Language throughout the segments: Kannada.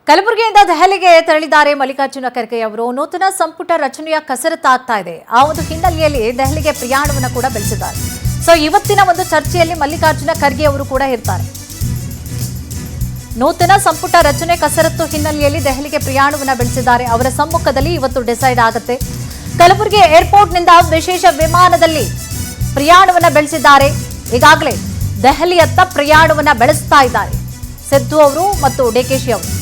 ಕಲಬುರಗಿಯಿಂದ ದೆಹಲಿಗೆ ತೆರಳಿದ್ದಾರೆ ಮಲ್ಲಿಕಾರ್ಜುನ ಖರ್ಗೆ ಅವರು. ನೂತನ ಸಂಪುಟ ರಚನೆಯ ಕಸರತ್ತಾಗ್ತಾ ಇದೆ. ಆ ಒಂದು ಹಿನ್ನೆಲೆಯಲ್ಲಿ ದೆಹಲಿಗೆ ಪ್ರಯಾಣವನ್ನು ಕೂಡ ಬೆಳೆಸಿದ್ದಾರೆ. ಸೊ ಇವತ್ತಿನ ಒಂದು ಚರ್ಚೆಯಲ್ಲಿ ಮಲ್ಲಿಕಾರ್ಜುನ ಖರ್ಗೆ ಅವರು ಕೂಡ ಇರ್ತಾರೆ. ನೂತನ ಸಂಪುಟ ರಚನೆ ಕಸರತ್ತು ಹಿನ್ನೆಲೆಯಲ್ಲಿ ದೆಹಲಿಗೆ ಪ್ರಯಾಣವನ್ನು ಬೆಳೆಸಿದ್ದಾರೆ. ಅವರ ಸಮ್ಮುಖದಲ್ಲಿ ಇವತ್ತು ಡಿಸೈಡ್ ಆಗುತ್ತೆ. ಕಲಬುರಗಿ ಏರ್ಪೋರ್ಟ್ನಿಂದ ವಿಶೇಷ ವಿಮಾನದಲ್ಲಿ ಪ್ರಯಾಣವನ್ನು ಬೆಳೆಸಿದ್ದಾರೆ. ಈಗಾಗಲೇ ದೆಹಲಿಯತ್ತ ಪ್ರಯಾಣವನ್ನು ಬೆಳೆಸ್ತಾ ಇದ್ದಾರೆ ಸಿದ್ದು ಅವರು ಮತ್ತು ಡಿಕೆಶಿ ಅವರು.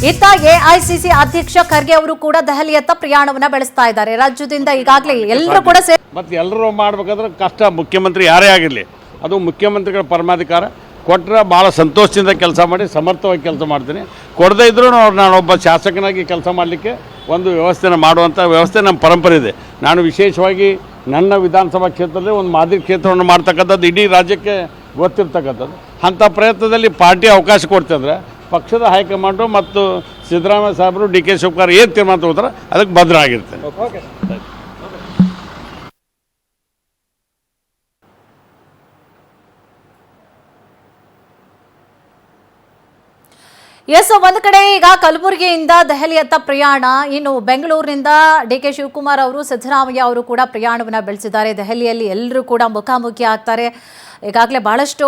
ಇತ್ತ ಎಐಸಿಸಿ ಅಧ್ಯಕ್ಷ ಖರ್ಗೆ ಅವರು ಕೂಡ ದೆಹಲಿಯತ್ತ ಪ್ರಯಾಣವನ್ನ ಬೆಳೆಸ್ತಾ ಇದ್ದಾರೆ. ರಾಜ್ಯದಿಂದ ಈಗಾಗಲೇ ಎಲ್ಲರೂ ಕೂಡ ಮತ್ತೆ ಎಲ್ಲರೂ ಮಾಡ್ಬೇಕಾದ್ರೆ ಕಷ್ಟ. ಮುಖ್ಯಮಂತ್ರಿ ಯಾರೇ ಆಗಿರಲಿ, ಅದು ಮುಖ್ಯಮಂತ್ರಿಗಳ ಪರಮಾಧಿಕಾರ. ಕೊಟ್ಟರೆ ಭಾಳ ಸಂತೋಷದಿಂದ ಕೆಲಸ ಮಾಡಿ ಸಮರ್ಥವಾಗಿ ಕೆಲಸ ಮಾಡ್ತೀನಿ. ಕೊಡದೇ ಇದ್ರೂ ನಾನೊಬ್ಬ ಶಾಸಕನಾಗಿ ಕೆಲಸ ಮಾಡಲಿಕ್ಕೆ ಒಂದು ವ್ಯವಸ್ಥೆನ ಮಾಡುವಂಥ ವ್ಯವಸ್ಥೆ ನಮ್ಮ ಪರಂಪರೆ ಇದೆ. ನಾನು ವಿಶೇಷವಾಗಿ ನನ್ನ ವಿಧಾನಸಭಾ ಕ್ಷೇತ್ರದಲ್ಲಿ ಒಂದು ಮಾದರಿ ಕ್ಷೇತ್ರವನ್ನು ಮಾಡ್ತಕ್ಕಂಥದ್ದು ಇಡೀ ರಾಜ್ಯಕ್ಕೆ ಗೊತ್ತಿರ್ತಕ್ಕಂಥದ್ದು. ಅಂಥ ಪ್ರಯತ್ನದಲ್ಲಿ ಪಾರ್ಟಿ ಅವಕಾಶ ಕೊಡ್ತಿದ್ರೆ ಪಕ್ಷದ ಹೈಕಮಾಂಡು ಮತ್ತು ಸಿದ್ದರಾಮಯ್ಯ ಸಾಹೇಬರು ಡಿ ಕೆ ಶಿವಕುಮಾರ್ ಏನು ತೀರ್ಮಾನ ತಗೋತಾರೆ ಅದಕ್ಕೆ ಭದ್ರ ಆಗಿರ್ತೇನೆ. ಎಸ್, ಒಂದು ಕಡೆ ಈಗ ಕಲಬುರಗಿಯಿಂದ ದೆಹಲಿಯತ್ತ ಪ್ರಯಾಣ, ಇನ್ನು ಬೆಂಗಳೂರಿನಿಂದ ಡಿ ಕೆ ಶಿವಕುಮಾರ್ ಅವರು ಸಿದ್ದರಾಮಯ್ಯ ಅವರು ಕೂಡ ಪ್ರಯಾಣವನ್ನು ಬೆಳೆಸಿದ್ದಾರೆ. ದೆಹಲಿಯಲ್ಲಿ ಎಲ್ಲರೂ ಕೂಡ ಮುಖಾಮುಖಿ ಆಗ್ತಾರೆ. ಈಗಾಗಲೇ ಬಹಳಷ್ಟು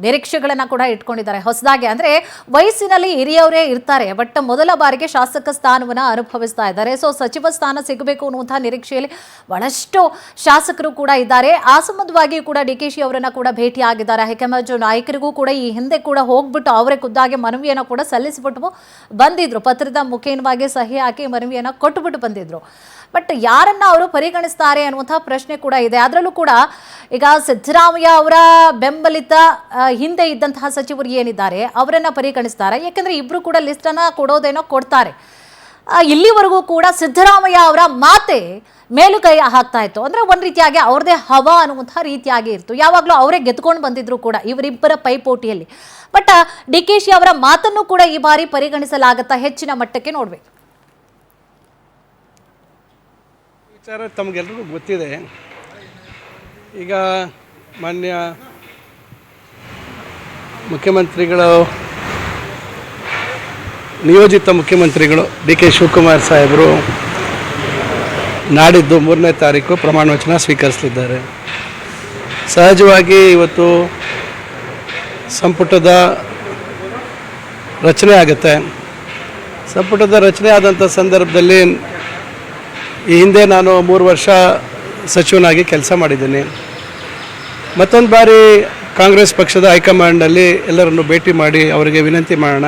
ನಿರೀಕ್ಷೆಗಳನ್ನು ಕೂಡ ಇಟ್ಕೊಂಡಿದ್ದಾರೆ. ಹೊಸದಾಗಿ ಅಂದರೆ ವಯಸ್ಸಿನಲ್ಲಿ ಹಿರಿಯವರೇ ಇರ್ತಾರೆ, ಬಟ್ ಮೊದಲ ಬಾರಿಗೆ ಶಾಸಕ ಸ್ಥಾನವನ್ನು ಅನುಭವಿಸ್ತಾ ಇದ್ದಾರೆ. ಸೊ ಸಚಿವ ಸ್ಥಾನ ಸಿಗಬೇಕು ಅನ್ನುವಂಥ ನಿರೀಕ್ಷೆಯಲ್ಲಿ ಬಹಳಷ್ಟು ಶಾಸಕರು ಕೂಡ ಇದ್ದಾರೆ. ಆ ಸಂಬಂಧವಾಗಿ ಕೂಡ ಡಿ ಕೆ ಶಿ ಅವರನ್ನು ಕೂಡ ಭೇಟಿಯಾಗಿದ್ದಾರೆ. ಹೈಕಮಾಂಡ್ ನಾಯಕರಿಗೂ ಕೂಡ ಈ ಹಿಂದೆ ಕೂಡ ಹೋಗ್ಬಿಟ್ಟು ಅವರೇ ಖುದ್ದಾಗಿ ಮನವಿಯನ್ನು ಕೂಡ ಸಲ್ಲಿಸಿಬಿಟ್ಟು ಬಂದಿದ್ರು. ಪತ್ರದ ಮುಖೇನವಾಗಿ ಸಹಿ ಹಾಕಿ ಮನವಿಯನ್ನು ಕೊಟ್ಟುಬಿಟ್ಟು ಬಂದಿದ್ರು. ಬಟ್ ಯಾರನ್ನ ಅವರು ಪರಿಗಣಿಸ್ತಾರೆ ಅನ್ನುವಂಥ ಪ್ರಶ್ನೆ ಕೂಡ ಇದೆ. ಅದರಲ್ಲೂ ಕೂಡ ಈಗ ಸಿದ್ದರಾಮಯ್ಯ ಅವರ ಬೆಂಬಲಿತ ಹಿಂದೆ ಇದ್ದಂತಹ ಸಚಿವರು ಏನಿದ್ದಾರೆ ಅವರನ್ನ ಪರಿಗಣಿಸ್ತಾರೆ. ಯಾಕೆಂದ್ರೆ ಇಬ್ರು ಕೂಡ ಲಿಸ್ಟನ್ನು ಕೊಡೋದೇನೋ ಕೊಡ್ತಾರೆ. ಇಲ್ಲಿವರೆಗೂ ಕೂಡ ಸಿದ್ದರಾಮಯ್ಯ ಅವರ ಮಾತೆ ಮೇಲುಕೈ ಹಾಕ್ತಾ ಇತ್ತು. ಅಂದರೆ ಒಂದು ರೀತಿಯಾಗಿ ಅವ್ರದೇ ಹವಾ ಅನ್ನುವಂಥ ರೀತಿಯಾಗಿ ಇತ್ತು. ಯಾವಾಗಲೂ ಅವರೇ ಗೆದ್ಕೊಂಡು ಬಂದಿದ್ರು ಕೂಡ ಇವರಿಬ್ಬರ ಪೈಪೋಟಿಯಲ್ಲಿ. ಬಟ್ ಡಿ ಕೆ ಶಿ ಅವರ ಮಾತನ್ನು ಕೂಡ ಈ ಬಾರಿ ಪರಿಗಣಿಸಲಾಗುತ್ತಾ ಹೆಚ್ಚಿನ ಮಟ್ಟಕ್ಕೆ ನೋಡ್ಬೇಕು. ವಿಚಾರ ತಮಗೆಲ್ಲರಿಗೂ ಗೊತ್ತಿದೆ. ಈಗ ಮಾನ್ಯ ಮುಖ್ಯಮಂತ್ರಿಗಳು, ನಿಯೋಜಿತ ಮುಖ್ಯಮಂತ್ರಿಗಳು ಡಿ ಕೆ ಶಿವಕುಮಾರ್ ಸಾಹೇಬರು ನಾಡಿದ್ದು 3ನೇ ತಾರೀಕು ಪ್ರಮಾಣ ವಚನ ಸ್ವೀಕರಿಸಲಿದ್ದಾರೆ. ಸಹಜವಾಗಿ ಇವತ್ತು ಸಂಪುಟದ ರಚನೆ ಆಗುತ್ತೆ. ಸಂಪುಟದ ರಚನೆ ಆದಂಥ ಸಂದರ್ಭದಲ್ಲಿ ಈ ಹಿಂದೆ ನಾನು 3 ವರ್ಷ ಸಚಿವನಾಗಿ ಕೆಲಸ ಮಾಡಿದ್ದೀನಿ. ಮತ್ತೊಂದು ಬಾರಿ ಕಾಂಗ್ರೆಸ್ ಪಕ್ಷದ ಹೈಕಮಾಂಡಲ್ಲಿ ಎಲ್ಲರನ್ನು ಭೇಟಿ ಮಾಡಿ ಅವರಿಗೆ ವಿನಂತಿ ಮಾಡೋಣ,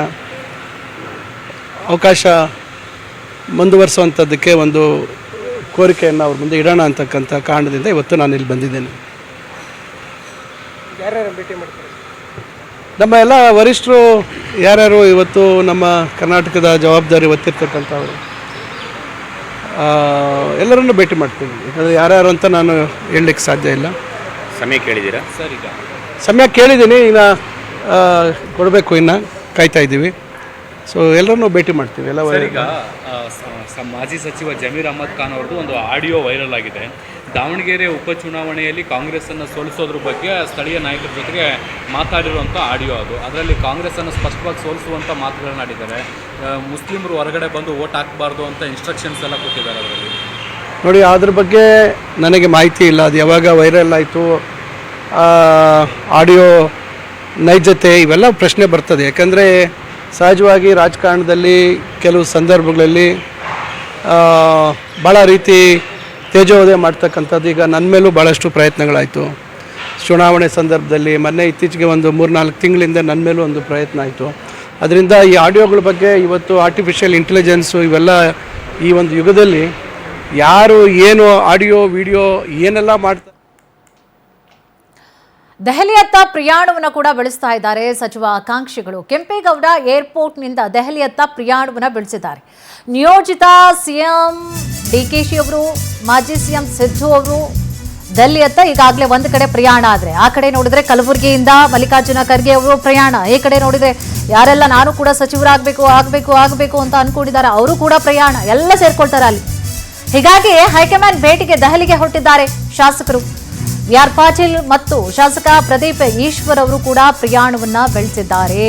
ಅವಕಾಶ ಮುಂದುವರಿಸುವಂಥದ್ದಕ್ಕೆ ಒಂದು ಕೋರಿಕೆಯನ್ನು ಅವ್ರ ಮುಂದೆ ಇಡೋಣ ಅಂತಕ್ಕಂಥ ಕಾರಣದಿಂದ ಇವತ್ತು ನಾನು ಇಲ್ಲಿ ಬಂದಿದ್ದೇನೆ. ಯಾರ್ಯಾರು ಭೇಟಿ ಮಾಡ್ತಾರೆ? ನಮ್ಮ ಎಲ್ಲ ವರಿಷ್ಠರು ಯಾರ್ಯಾರು ಇವತ್ತು ನಮ್ಮ ಕರ್ನಾಟಕದ ಜವಾಬ್ದಾರಿ ಹೊತ್ತಿರ್ತಕ್ಕಂಥವ್ರು ಎಲ್ಲರನ್ನೂ ಭೇಟಿ ಮಾಡ್ತೀವಿ. ಯಾಕಂದರೆ ಯಾರ್ಯಾರು ಅಂತ ನಾನು ಹೇಳಲಿಕ್ಕೆ ಸಾಧ್ಯ ಇಲ್ಲ. ಸಮಯ ಕೇಳಿದ್ದೀರಾ ಸರ್? ಈಗ ಸಮಯ ಕೇಳಿದ್ದೀನಿ, ಇನ್ನು ಕೊಡಬೇಕು, ಇನ್ನು ಕಾಯ್ತಾ ಇದ್ದೀವಿ. ಸೊ ಎಲ್ಲರನ್ನೂ ಭೇಟಿ ಮಾಡ್ತೀವಿ. ಎಲ್ಲ ಈಗ ಮಾಜಿ ಸಚಿವ ಜಮೀರ್ ಅಹಮದ್ ಖಾನ್ ಅವ್ರದ್ದು ಒಂದು ಆಡಿಯೋ ವೈರಲ್ ಆಗಿದೆ. ದಾವಣಗೆರೆ ಉಪಚುನಾವಣೆಯಲ್ಲಿ ಕಾಂಗ್ರೆಸ್ಸನ್ನು ಸೋಲಿಸೋದ್ರ ಬಗ್ಗೆ ಸ್ಥಳೀಯ ನಾಯಕರ ಜೊತೆಗೆ ಮಾತಾಡಿರುವಂಥ ಆಡಿಯೋ ಅದು. ಅದರಲ್ಲಿ ಕಾಂಗ್ರೆಸ್ಸನ್ನು ಸ್ಪಷ್ಟವಾಗಿ ಸೋಲಿಸುವಂಥ ಮಾತುಗಳನ್ನಾಡಿದ್ದಾರೆ. ಮುಸ್ಲಿಮರು ಹೊರಗಡೆ ಬಂದು ವೋಟ್ ಹಾಕಬಾರ್ದು ಅಂತ ಇನ್ಸ್ಟ್ರಕ್ಷನ್ಸ್ ಎಲ್ಲ ಕೊಟ್ಟಿದ್ದಾರೆ ಅದರಲ್ಲಿ. ನೋಡಿ, ಅದ್ರ ಬಗ್ಗೆ ನನಗೆ ಮಾಹಿತಿ ಇಲ್ಲ. ಅದು ಯಾವಾಗ ವೈರಲ್ ಆಯಿತು, ಆಡಿಯೋ ನೈಜತೆ ಇವೆಲ್ಲ ಪ್ರಶ್ನೆ ಬರ್ತದೆ. ಯಾಕಂದರೆ ಸಹಜವಾಗಿ ರಾಜಕಾರಣದಲ್ಲಿ ಕೆಲವು ಸಂದರ್ಭಗಳಲ್ಲಿ ಭಾಳ ರೀತಿ ತೇಜೋವಧೆ ಮಾಡ್ತಕ್ಕಂಥದ್ದು ಈಗ ನನ್ನ ಮೇಲೂ ಭಾಳಷ್ಟು ಪ್ರಯತ್ನಗಳಾಯಿತು. ಚುನಾವಣೆ ಸಂದರ್ಭದಲ್ಲಿ ಮೊನ್ನೆ ಇತ್ತೀಚೆಗೆ ಒಂದು 3-4 ತಿಂಗಳಿಂದ ನನ್ನ ಮೇಲೂ ಒಂದು ಪ್ರಯತ್ನ ಆಯಿತು. ಅದರಿಂದ ಈ ಆಡಿಯೋಗಳ ಬಗ್ಗೆ ಇವತ್ತು ಆರ್ಟಿಫಿಷಿಯಲ್ ಇಂಟೆಲಿಜೆನ್ಸು ಇವೆಲ್ಲ ಈ ಒಂದು ಯುಗದಲ್ಲಿ ಯಾರು ಏನು ಆಡಿಯೋ ವಿಡಿಯೋ ಏನೆಲ್ಲ ಮಾಡ್ತಾರೆ. ದೆಹಲಿಯತ್ತ ಪ್ರಯಾಣವನ್ನು ಕೂಡ ಬೆಳೆಸ್ತಾ ಇದ್ದಾರೆ ಸಚಿವ ಆಕಾಂಕ್ಷಿಗಳು. ಕೆಂಪೇಗೌಡ ಏರ್ಪೋರ್ಟ್ನಿಂದ ದೆಹಲಿಯತ್ತ ಪ್ರಯಾಣವನ್ನು ಬೆಳೆಸಿದ್ದಾರೆ. ನಿಯೋಜಿತ ಸಿಎಂ ಡಿ ಕೆ ಶಿ ಅವರು, ಮಾಜಿ ಸಿಎಂ ಸಿದ್ದು ಅವರು ದೆಹಲಿಯತ್ತ ಈಗಾಗಲೇ ಒಂದು ಕಡೆ ಪ್ರಯಾಣ ಆದರೆ, ಆ ಕಡೆ ನೋಡಿದ್ರೆ ಕಲಬುರಗಿಯಿಂದ ಮಲ್ಲಿಕಾರ್ಜುನ ಖರ್ಗೆ ಅವರು ಪ್ರಯಾಣ, ಈ ಕಡೆ ನೋಡಿದ್ರೆ ಯಾರೆಲ್ಲ ನಾನು ಕೂಡ ಸಚಿವರಾಗಬೇಕು ಆಗಬೇಕು ಆಗಬೇಕು ಅಂತ ಅನ್ಕೊಂಡಿದ್ದಾರೆ ಅವರು ಕೂಡ ಪ್ರಯಾಣ, ಎಲ್ಲ ಸೇರ್ಕೊಳ್ತಾರೆ ಅಲ್ಲಿ. ಹೀಗಾಗಿ ಹೈಕಮಾಂಡ್ ಭೇಟಿಗೆ ದೆಹಲಿಗೆ ಹೊರಟಿದ್ದಾರೆ ಶಾಸಕರು. ವಿ.ಆರ್. ಪಾಟೀಲ್ ಮತ್ತು ಶಾಸಕ ಪ್ರದೀಪ್ ಈಶ್ವರ್ ಅವರು ಕೂಡ ಪ್ರಯಾಣವನ್ನ ಬೆಳೆಸಿದ್ದಾರೆ.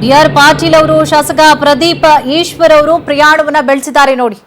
ಡಿ ಆರ್ ಪಾಟೀಲ್ ಅವರು, ಶಾಸಕ ಪ್ರದೀಪ್ ಈಶ್ವರ್ ಅವರು ಪ್ರಯಾಣವನ್ನ ಬೆಳೆಸಿದ್ದಾರೆ ನೋಡಿ.